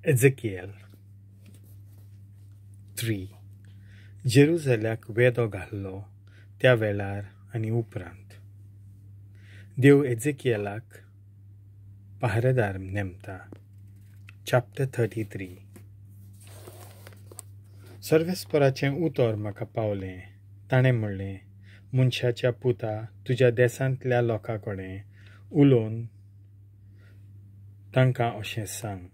Ezekiel 3 जेरुसल्याक वेदो घाल्लो त्या वेळार आनी उपरांत देव एजेकियलाक पहारेदार नेमता. चॅप्टर 33 सर्वेस्पराचें उतर म्हाका पावलें. ताणें म्हणलें, मनशाच्या पुता, तुज्या देसांतल्या लोकां कडेन उलोवन तांकां अशें सांग.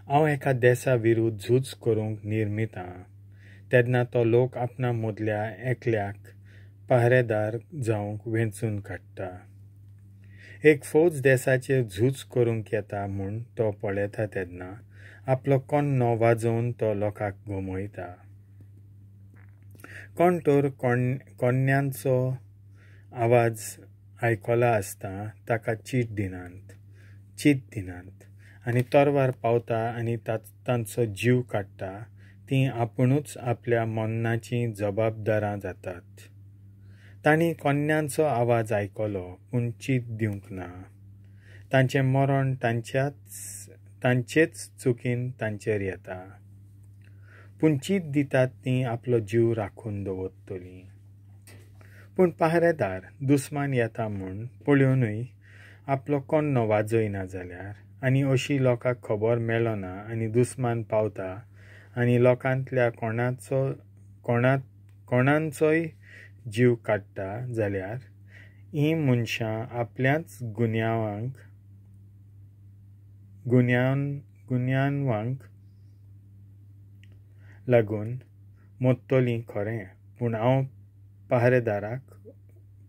हांव एका देसा विरुद्ध झूज करूंक निर्मितां. तेन्ना तो लोक आपणा मदल्या एकल्याक पहारेदार जावंक वेंचून काडटा. एक फौज देसाचेर झूज करूंक येता म्हूण तो पळयता तेन्ना आपलो कोन्नो वाजोवन तो लोकांक घुमयता. कोण तर कोन्यांचो आवाज आयकला आसता ताका चीट दिनात आनी तोरवार पावता आनी तांचो जीव काडटा. ती आपुणूच आपल्या मरणाची जबाबदारां जातात. तांणी कोन्यांचो आवाज आयकलो पूण चीट दिवंक ना. तांचें मरण तांचेच चुकीन तांचेर येता. पूण चीट दितात ती आपलो जीव राखून दवरतली. पूण पहारेदार दुस्मान येता म्हूण पळोवनूय आपलो कोन्नो वाजयना जाल्यार आनी अशी लोकांक खबर मेळना आनी दुस्मान पावता आनी लोकांतल्या कोणांचोय जीव काडटा जाल्यार हीं मनशां आपल्याच गुन्यांवांक लागून मरतलीं खरें. पूण हांव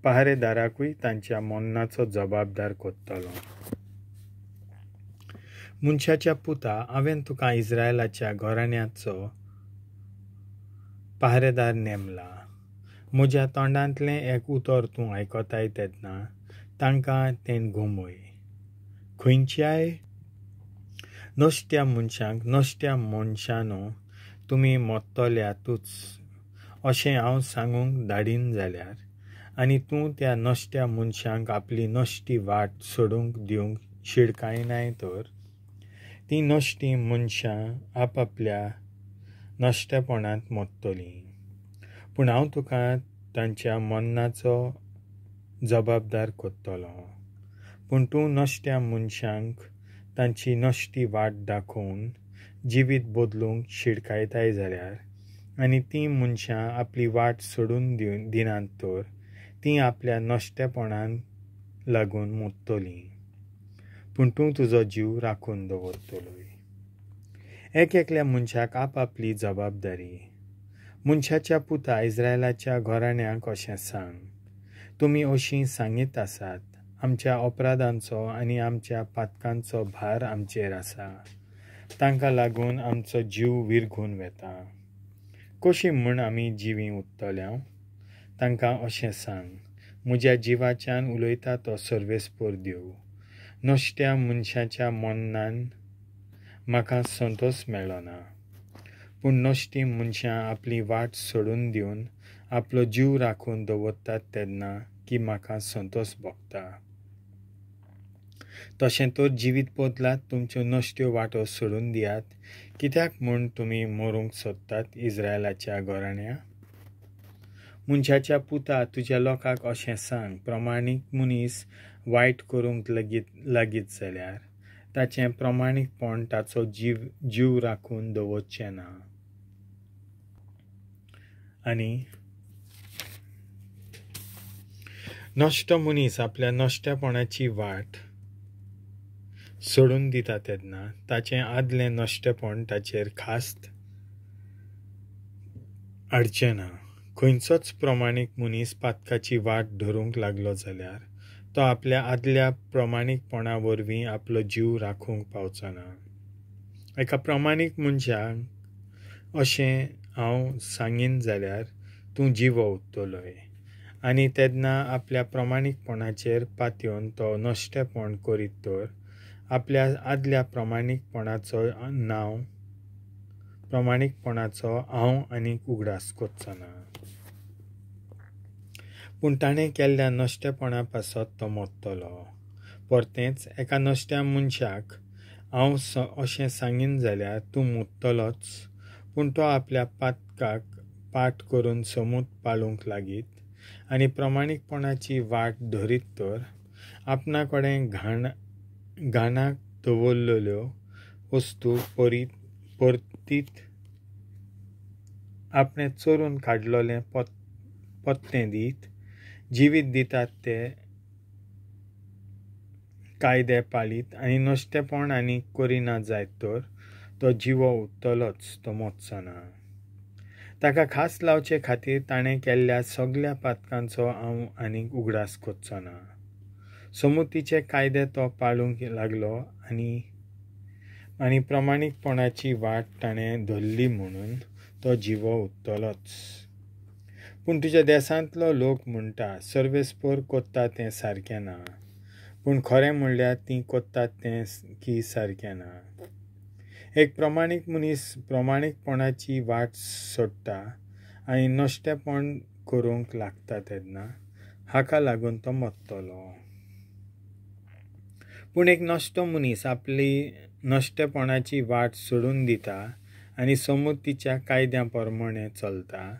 पहारेदाराकूय तांच्या मरणाचो जबाबदार करतलों. मनशाच्या पुता, हांवें तुका इस्रायलाच्या घराण्यांचो पहारेदार नेमला. म्हज्या तोंडांतलें एक उतर तूं आयकताय तेन्ना तांकां तें घुमय. खंयच्याय नश्ट्या मनशांक नश्ट्या मनशानो तुमी मरतल्यातूच अशें हांव सांगूंक धाडीन जाल्यार आनी तूं त्या नश्ट्या मनशांक आपली नश्टी वाट सोडूंक दिवंक शिडकायनाय तर तीं नश्टीं मनशां आपआपल्या नश्टेपणांत मरतलीं. पूण हांव तुका तांच्या मरणाचो जबाबदार करतलों. पूण तूं नश्ट्या मनशांक तांची नश्टी वाट दाखोवन जिवीत बदलूंक शिडकायताय जाल्यार आनी तीं मनशां आपली वाट सोडून दिनात तर तीं आपल्या नश्टेपणान लागून मरतलीं. पूण तूं तुजो जीव राखून दवरतलोय. एकल्या मनशाक आपआपली जबाबदारी. मनशाच्या पुता, इस्रायलाच्या घराण्यांक अशें सांग. तुमी अशीं सांगीत आसात, आमच्या अपराधांचो आनी आमच्या पातकांचो भार आमचेर आसा. तांकां लागून आमचो जीव विरघून वेता. कशी म्हूण आमी जिवी उरतल्या? तांकां अशें सांग. म्हज्या जिवाच्यान उलयता तो सर्वेस्पर देव. नश्ट्या मनशाच्या मरणान म्हाका संतोश मेळना. पूण नश्टीं मनशां आपली वाट सोडून दिवन आपलो जीव राखून दवरतात तेन्ना की म्हाका संतोश भोगता. तशें तर जिवीत बदलात, तुमच्यो नश्ट्यो वाटो सोडून दियात. कित्याक म्हूण तुमी मरूंक सोदतात, इस्रायलाच्या घराण्या? मनशाच्या पुता, तुज्या लोकांक अशें सांग. प्रमाणीक मनीस वायट करूंक लागीत जाल्यार ताचें प्रमाणीकपण ताचो जीव राखून दवरचें ना. आनी नश्ट मनीस आपल्या नश्टेपणाची वाट सोडून दिता तेन्ना ताचें आदलें नश्टेपण ताचेर खास्त हाडचें ना. खंयचोच प्रमाणीक मनीस पातकाची वाट धरूंक लागलो जाल्यार तो आपल्या आदल्या प्रमाणीकपणा वरवीं आपलो जीव राखूंक पावचो ना. एका प्रमाणीक मनशाक अशें हांव सांगीन जाल्यार तूं जिवो उरतलोय. आनी तेन्ना आपल्या प्रमाणीकपणाचेर पातयेवन तो नश्टेपण करीत तर आपल्या आदल्या प्रमाणीकपणाचो हांव आनीक उगडास करचो ना. पूण ताणें केल्ल्या नश्टेपणा पासत तो मरतलो. परतेंच एका नश्ट्या मनशाक हांव अशें सांगीन जाल्यार तूं मुत्तलोच, पूण तो आपल्या पातकाक पाट करून समूत पाळूंक लागीत आनी प्रमाणीकपणाची वाट धरीत तर आपणा कडेन घाणाक दवरलेल्यो वस्तू परतीत आपणें चोरून काडलोलें पत्तें दीत जिवीत दितात ते कायदे पाळीत आनी नश्टेपण आनी करिना जायत तर तो जिवो उत्तलोच, तो मोडचो ना. ताका खास लावचे खातीर ताणें केल्ल्या सगळ्या पातकांचो हांव आनीक उगडास कोचचो ना. समृद्धीचे कायदे तो पाळूंक लागलो आनी प्रमाणीकपणाची वाट ताणें धरली म्हणून तो जिवो उत्तलोच. पूण तुज्या देसांतलो लोक म्हणटा सर्वेस्पर कोत्ता तें सारकें ना, पूण खरें म्हणल्यार तीं कोत्तात तें की सारकें ना. एक प्रमाणीक मनीस प्रमाणीकपणाची वाट सोडटा आनी नश्टेपण करूंक लागता तेन्ना हाका लागून तो मोडटलो. पूण एक नश्टो मनीस आपली नश्टेपणाची वाट सोडून दिता आनी समृद्धीच्या कायद्या प्रमाणें चलता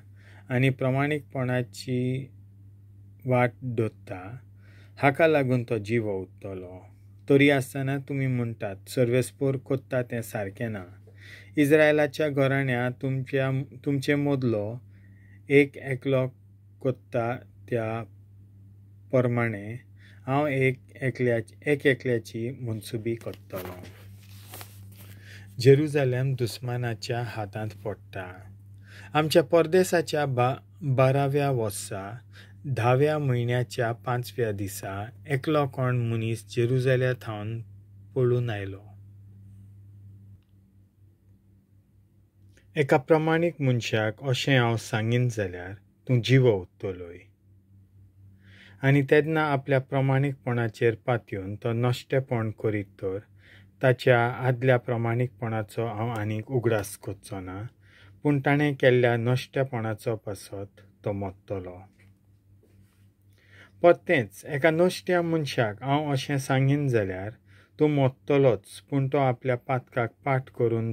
आनी प्रमाणीकपणाची वाट धरता, हाका लागून तो जिवो उत्तलो. तरी आसतना तुमी म्हणटात सर्वेस्पर कोत्ता तें सारकें ना. इस्रायलाच्या घराण्या तुमचे मदलो एक एकलो कोत्ता त्या प्रमाणें हांव एकल्याची मनसुबी कोत्तलो. जेरुजालेम दुस्मानाच्या हातांत पडटा. आमच्या परदेसाच्या 12व्या वर्सा 10व्या म्हयन्याच्या 5व्या दिसा एकलो कोण मनीस जेरुजालेमांतल्यान पळून आयलो. एका प्रमाणीक मनशाक अशें हांव सांगीन जाल्यार तूं जिवो उत्तलोय. आनी तेन्ना आपल्या प्रमाणीकपणाचेर पातयेवन तो नश्टेपण करीत तर ताच्या आदल्या प्रमाणीकपणाचो हांव आनीक उगडास कोचचो ना, पूण ताणें केल्ल्या नश्टेपणाचो पासत तो मोडटलो. परतेंच एका नश्ट्या मनशाक हांव अशें सांगीन जाल्यार तूं मोडटलोच, पूण तो आपल्या पातकाक पाट करून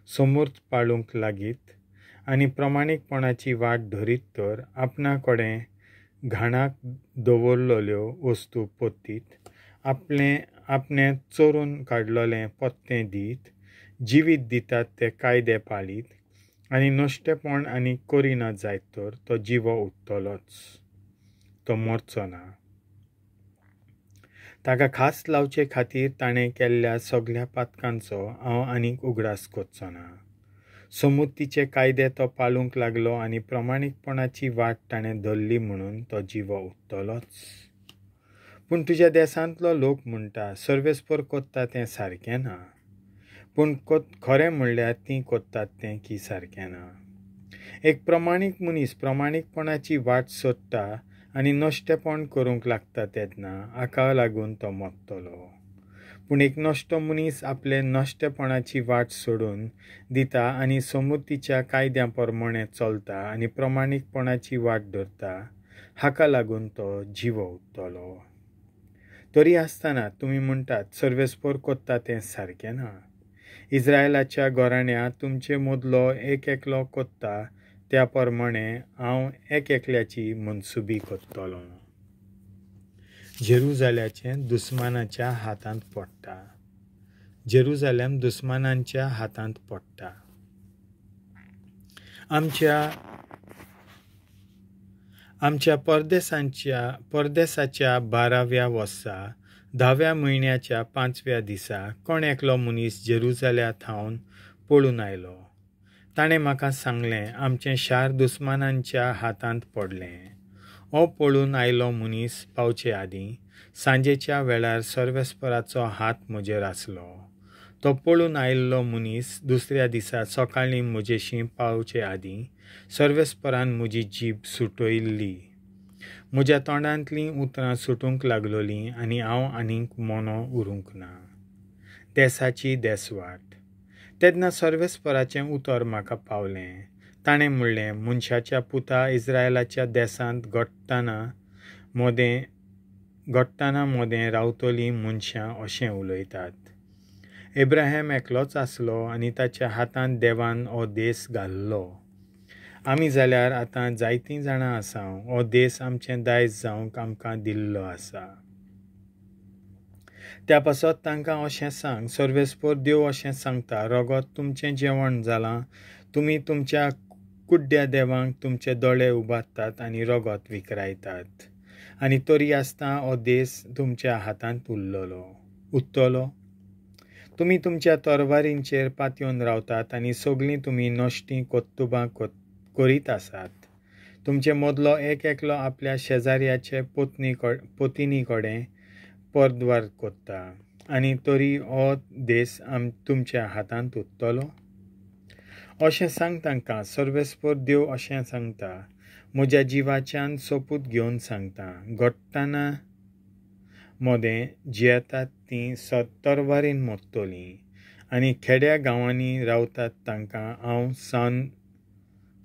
समूर्त पाळूंक लागीत आनी प्रमाणीकपणाची वाट धरीत तर आपणा कडेन घाणाक दवरलेल्यो वस्तू परतीत आपणें चोरून काडलोलें पत्तें दीत जिवीत दितात ते कायदे पाळीत आनी नश्टेपण आनी करिना जायत तर तो जिवो उत्तलोच, तो मोडचो ना. ताका खास लावचे खातीर ताणें केल्ल्या सगळ्या पातकांचो हांव आनीक उगडास कोचचो ना. समृद्धीचे कायदे तो पाळूंक लागलो आनी प्रमाणीकपणाची वाट ताणें धरली म्हणून तो जिवो उत्तलोच. पूण तुज्या देसांतलो लोक म्हणटा सर्वेस्पर कोत्ता तें सारकें ना, पूण खरें म्हणल्यार तीं कोत्तात तें की सारकें ना. एक प्रमाणीक मनीस प्रमाणीकपणाची वाट सोडटा आनी नश्टेपण करूंक लागता तेन्ना हाका लागून तो मोडटलो. पूण एक नश्टो मनीस आपले नश्टेपणाची वाट सोडून दिता आनी समृद्धीच्या कायद्या प्रमाणें चलता आनी प्रमाणीकपणाची वाट धरता, हाका लागून तो जिवो उत्तलो. तरी आसतना तुमी म्हणटात सर्वेस्पर कोत्ता तें सारकें ना. इस्रायलाच्या घराण्या तुमचे मदलो एक एकलो कोत्ता त्या प्रमाणें हांव एकल्याची मनसुबी कोत्तलो. जेरुजालेम दुस्मानाच्या हातांत पडटा. जेरुजालेम दुस्मानांच्या हातांत पडटा. आमच्या परदेसाच्या 12व्या वर्सा 10व्या म्हयन्याच्या 5व्या दिसा कोण एकलो मनीस जेरुजालेमांतल्यान पळून आयलो. ताणें म्हाका सांगलें आमचें शार दुस्मानांच्या हातांत पडलें. हो पळून आयलो मनीस पावचे आदीं सांजेच्या वेळार सर्वेस्पराचो हात म्हजेर आसलो. तो पळून आयिल्लो मनीस दुसऱ्या दिसा सकाळीं म्हजेशी पावचे आदीं सर्वेस्परान म्हजी जीब सुटयल्ली. म्हज्या तोंडांतलीं उतरां सुटूंक लागलोलीं आनी हांव आनीक मोनो उरूंक ना. देसाची देसवाट. तेन्ना सर्वेस्पराचें उतर म्हाका पावलें. ताणें म्हणलें मनशाच्या पुता इस्रायलाच्या देसांत घडटाना मोदें रावतलीं मनशां अशें उलयतात. एब्राहिम एकलोच आसलो आनी ताच्या हातांत देवान हो देस घाल्लो. आमी जाल्यार आतां जायतीं जाणां आसा. हो देस आमचें दायज जावंक आमकां दिल्लो आसा. त्या पासत तांकां अशें सांग, सर्वेस्पर देव अशें सांगता, रगत तुमचें जेवण जालां. तुमी तुमच्या कुड्ड्या देवांक तुमचे दोळे उबारतात आनी रगत विकरायतात. आनी तरी आसतना हो देस तुमच्या हातांत उत्तलो. तुमी तुमच्या तरवारींचेर पातयेवन रावतात आनी सगळीं तुमी नश्टीं कोत्तुबां करीत आसात. तुमचे मदलो एक एकलो आपल्या शेजाऱ्याचे पोतिनी कडेन परद्वार कोत्ता. आनी तरी हो देस तुमच्या हातांत उत्तलो. अशें सांग तांकां, सर्वेस्पर देव अशें सांगता, म्हज्या जिवाच्यान सोपूत घेवन सांगता, घडटना मोदें जियेतात तीं तरवारीन मरतलीं. आनी खेड्या गांवांनी रावतात तांकां हांव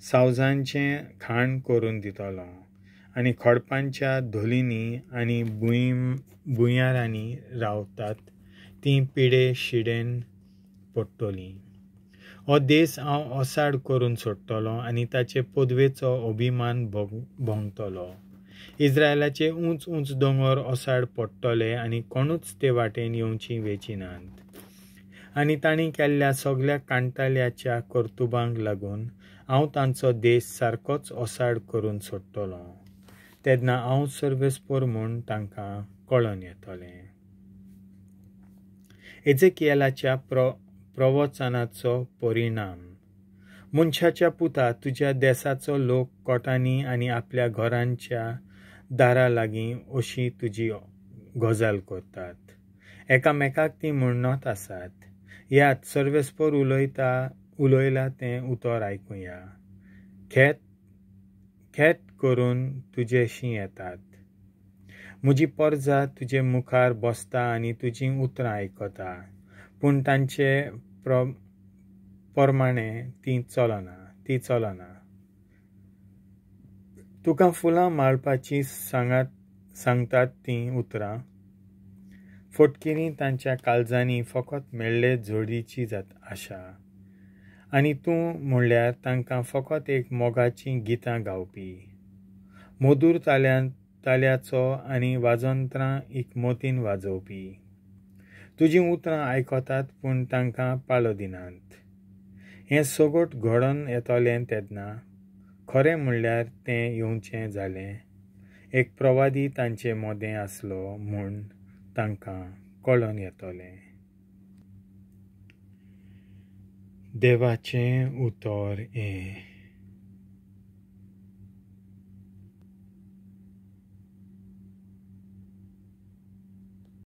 सावजांचें खाण करून दितलो. आनी खडपांच्या धोलींनी आनी भुंयारांनी रावतात तीं पिडे शिडेन पडटलीं. हो देस हांव ओसाड करून सोडटलो आनी ताचे पदवेचो अभिमान भोंगतलो. इस्रायलाचे उंच उंच दोंगर ओसाड पडटले आनी कोणूच ते वाटेन येवची वेचिनात. आनी तांणी केल्ल्या सगळ्या कांटाल्याच्या कर्तुबांक लागून हांव तांचो देस सारकोच ओसाड करून सोडटलो. तेन्ना हांव सर्वेस्पर म्हूण तांकां कळोन येतलें. एजेकियेलाच्या प्रवचनाचो परिणाम. मनशाच्या पुता, तुज्या देसाचो लोक कोटांनी आनी आपल्या घरांच्या दारा लागीं अशी तुजी गजाल करतात. एकामेकाक ती म्हणत आसात, यात सर्वेस्पर उलयला तें उतर आयकुया. खेत करून तुजेशी येतात. म्हजी परजा तुजे मुखार बसता आनी तुजीं उतरां आयकता, पूण तांचे प्रमाणें ती चलना. तुका फुलां माळपाची सांगतात तीं उतरां. फटकिरी तांच्या काळजांनी फकत मेळ्ळे जोडीची आशा. आनी तूं म्हणल्यार तांकां फकत एक मोगाचीं गितां गावपी. मधूर ताल्याचो आनी वाजोंत्रां एकमतीन वाजोवपी. तुजीं उतरां आयकतात पूण तांकां पाळो दिनात. हें सगट घडोन येतलें तेन्ना खरें म्हणल्यार तें येवचें जालें. एक प्रवादी तांचे मोदें आसलो म्हूण तांकां कळोन येतलें. देवाचें उतर